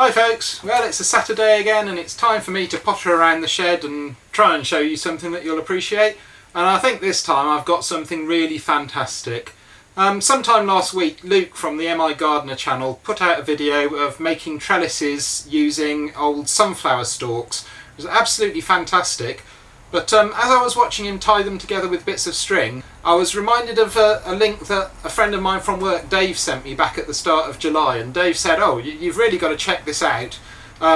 Hi folks, well it's a Saturday again and it's time for me to potter around the shed and try and show you something that you'll appreciate, and I think this time I've got something really fantastic. Sometime last week Luke from the MIGardener channel put out a video of making trellises using old sunflower stalks. It was absolutely fantastic, but as I was watching him tie them together with bits of string, I was reminded of a link that a friend of mine from work, Dave, sent me back at the start of July, and Dave said, oh, you've really got to check this out,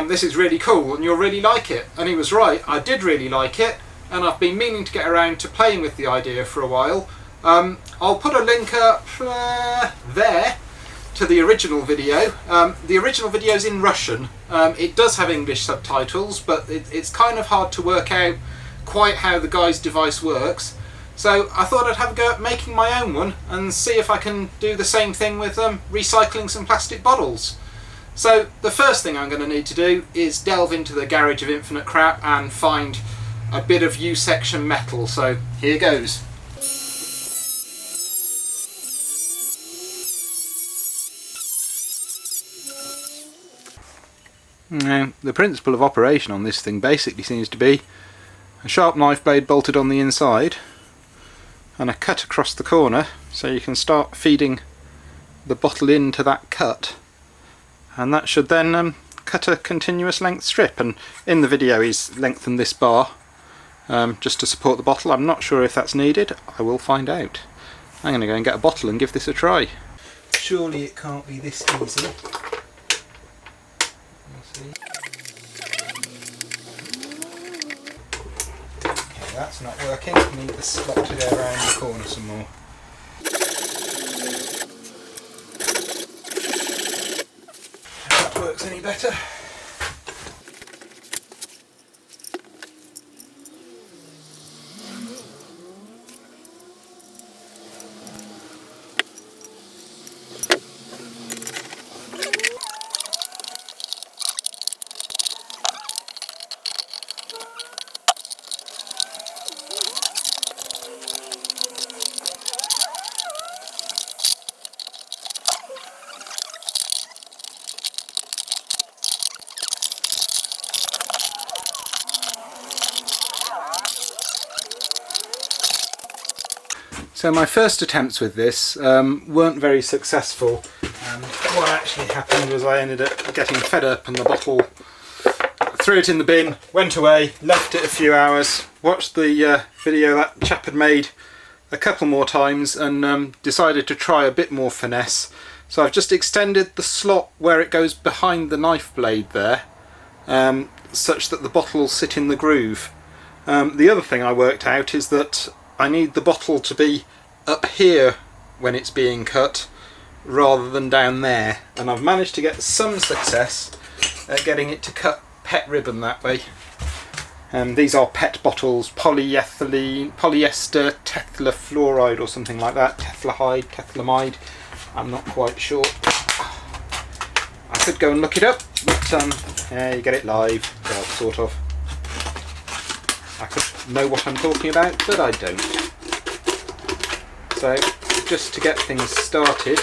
this is really cool and you'll really like it. And he was right, I did really like it, and I've been meaning to get around to playing with the idea for a while. I'll put a link up there to the original video. The original video is in Russian. It does have English subtitles, but it's kind of hard to work out quite how the guy's device works. So I thought I'd have a go at making my own one and see if I can do the same thing with recycling some plastic bottles. So the first thing I'm going to need to do is delve into the garage of infinite crap and find a bit of U-section metal. So here goes. Now, the principle of operation on this thing basically seems to be a sharp knife blade bolted on the inside and a cut across the corner, so you can start feeding the bottle into that cut, and that should then cut a continuous length strip. And in the video he's lengthened this bar just to support the bottle. I'm not sure if that's needed. I will find out. I'm going to go and get a bottle and give this a try. Surely it can't be this easy. Okay, that's not working. I need the slot to go around the corner some more. If that works any better. So my first attempts with this weren't very successful, and what actually happened was I ended up getting fed up and the bottle, threw it in the bin, went away, left it a few hours, watched the video that chap had made a couple more times, and decided to try a bit more finesse. So I've just extended the slot where it goes behind the knife blade there, such that the bottle will sit in the groove. The other thing I worked out is that I need the bottle to be up here when it's being cut rather than down there, and I've managed to get some success at getting it to cut PET ribbon that way. These are PET bottles, polyester teflafluoride or something like that, teflamide, I'm not quite sure. I could go and look it up, but yeah, you get it live, well, sort of. I could know what I'm talking about, but I don't. So, just to get things started,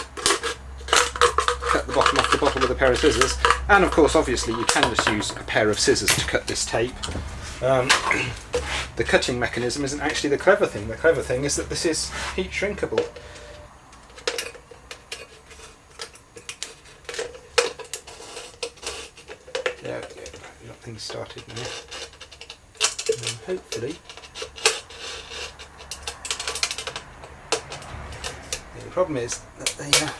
cut the bottom off the bottle with a pair of scissors, and of course obviously you can just use a pair of scissors to cut this tape. The cutting mechanism isn't actually the clever thing. The clever thing is that this is heat shrinkable. There we go, we've got things started now. And hopefully the problem is that the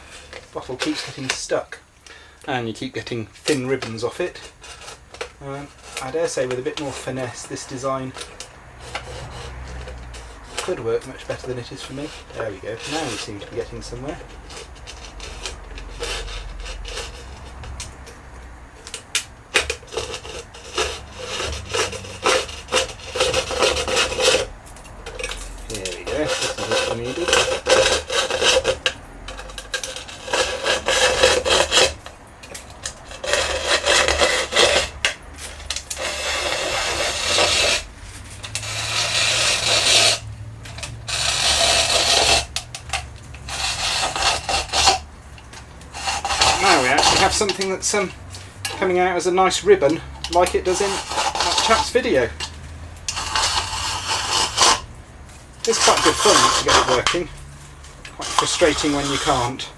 bottle keeps getting stuck and you keep getting thin ribbons off it. I dare say with a bit more finesse this design could work much better than it is for me. There we go, now we seem to be getting somewhere. Now we actually have something that's coming out as a nice ribbon like it does in that chap's video. It's quite good fun to get it working, quite frustrating when you can't.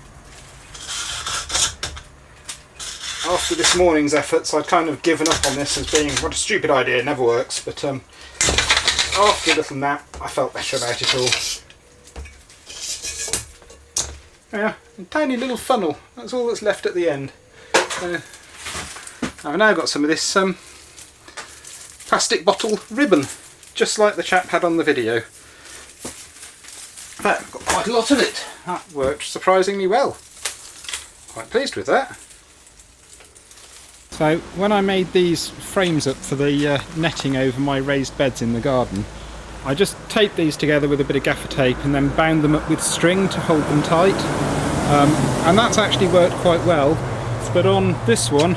After this morning's efforts I'd kind of given up on this as being what a stupid idea, it never works, but after a little nap I felt better about it all. Yeah, a tiny little funnel, that's all that's left at the end. I've now got some of this plastic bottle ribbon, just like the chap had on the video. In fact, I've got quite a lot of it. That worked surprisingly well. Quite pleased with that. So when I made these frames up for the netting over my raised beds in the garden, I just taped these together with a bit of gaffer tape and then bound them up with string to hold them tight. And that's actually worked quite well. But on this one,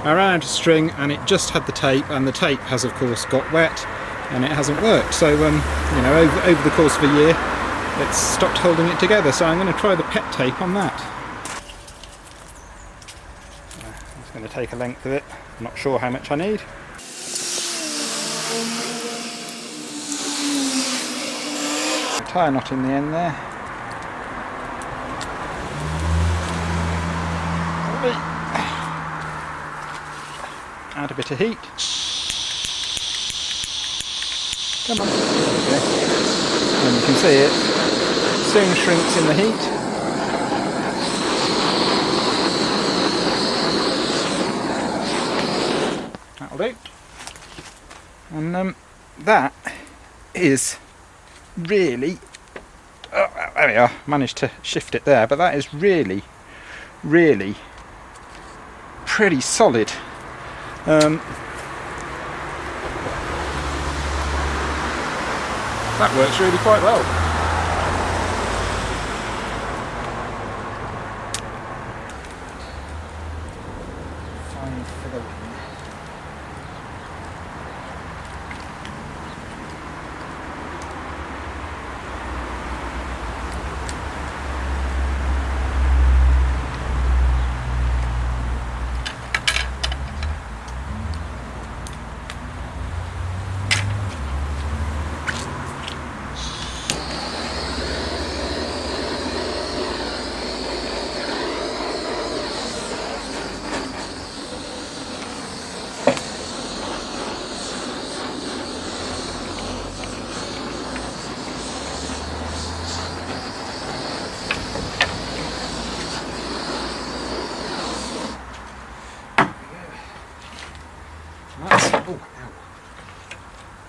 I ran out of string and it just had the tape, and the tape has of course got wet and it hasn't worked. So you know, over the course of a year it's stopped holding it together, so I'm going to try the pet tape on that. I'm just going to take a length of it, I'm not sure how much I need. Tie a knot in the end there. Add a bit of heat. Come on. Okay. And you can see it soon shrinks in the heat. That'll do. And that is really, there we are, managed to shift it there, but that is really pretty solid. That works really quite well. Fine for the win.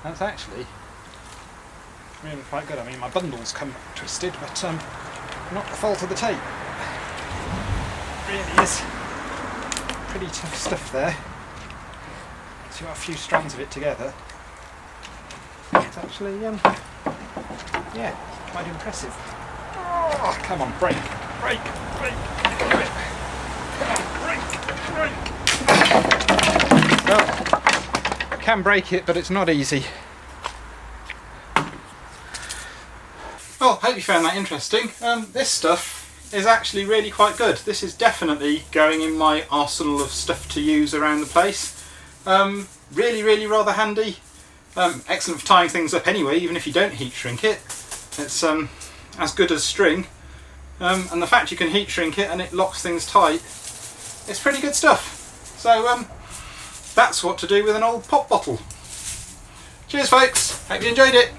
That's actually really quite good. I mean, my bundles come twisted, but not the fault of the tape. It really is pretty tough stuff there. Once you've got a few strands of it together, it's actually, yeah, quite impressive. Oh, come on, break, break, break, do it. Come on, break, break. Well, can break it, but it's not easy. Well, hope you found that interesting. This stuff is actually really quite good. This is definitely going in my arsenal of stuff to use around the place. Really rather handy. Excellent for tying things up anyway, even if you don't heat shrink it. It's as good as string. And the fact you can heat shrink it and it locks things tight, it's pretty good stuff. So that's what to do with an old pop bottle. Cheers folks, hope you enjoyed it.